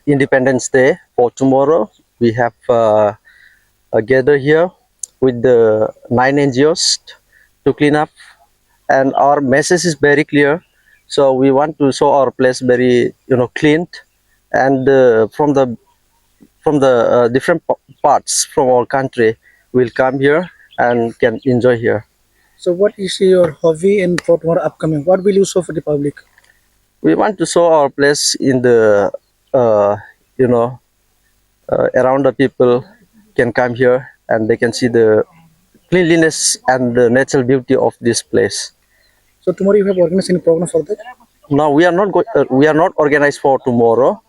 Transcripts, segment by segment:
Independence Day for tomorrow. We have gathered here with the 9 NGOs to clean up, and our message is very clear. So we want to show our place very clean, and from the different parts from our country will come here and can enjoy here. So what is your hobby and for tomorrow upcoming? What will you show for the public? We want to show our place in the around the people can come here and they can see the cleanliness and the natural beauty of this place. So tomorrow you have organized any program for that? No, we are not organized for tomorrow.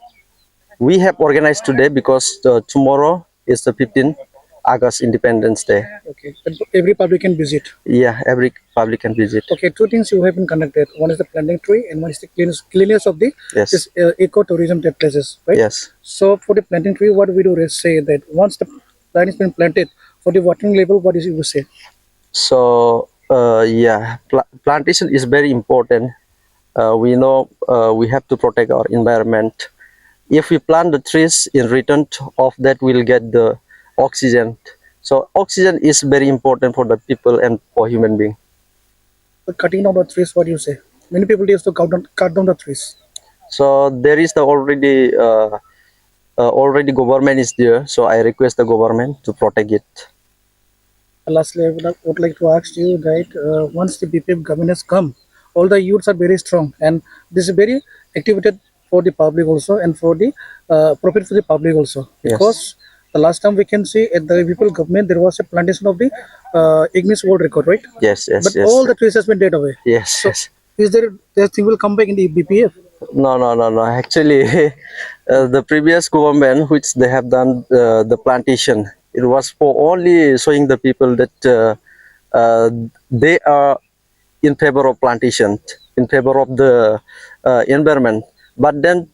We have organized today because tomorrow is the 15th August Independence Day. Okay, but every public can visit. Yeah, every public can visit. Okay, two things you have been conducted. One is the planting tree, and one is the cleanliness of the Yes. eco-tourism places, right? Yes. So for the planting tree, what we do is say that once the plant has been planted, for the watering level, what is it you say? So plantation is very important. We know we have to protect our environment. If we plant the trees, in return of that we'll get the oxygen. So oxygen is very important for the people and for human being. But cutting down the trees, what do you say? Many people used to cut down the trees. So there is the already government is there. So I request the government to protect it. Lastly, I would like to ask you that once the BPF government has come, all the youths are very strong, and this is very activated for the public also, and for the profit for the public also. Because the last time we can see at the BPF government there was a plantation of the Ignis World Record, right? Yes, yes, But yes. all the trees has been dead away. Yes, So yes. is there thing will come back in the BPF? No. Actually, the previous government, which they have done the plantation, it was for only showing the people that they are in favor of plantation, in favor of the environment. But then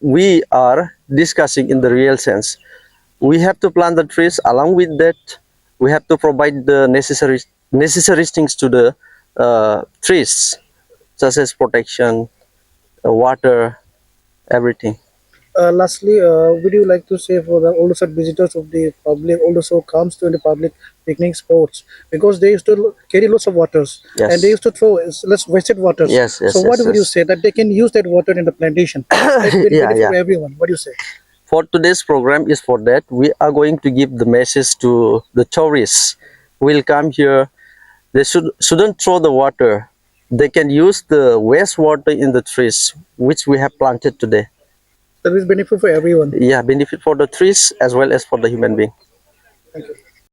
we are discussing in the real sense. We have to plant the trees. Along with that, we have to provide the necessary things to the trees, such as protection, water, everything. Lastly, would you like to say for the all the visitors of the public, also comes to the public picnic spots, because they used to carry lots of waters, Yes. and they used to throw less wasted waters. Yes, yes, So what yes, would you yes. say that they can use that water in the plantation? That's very Yeah, benefit for yeah. everyone. What do you say? For today's program is for that. We are going to give the message to the tourists who will come here. They shouldn't throw the water. They can use the wastewater in the trees, which we have planted today. That is benefit for everyone. Yeah, benefit for the trees as well as for the human being. Thank you.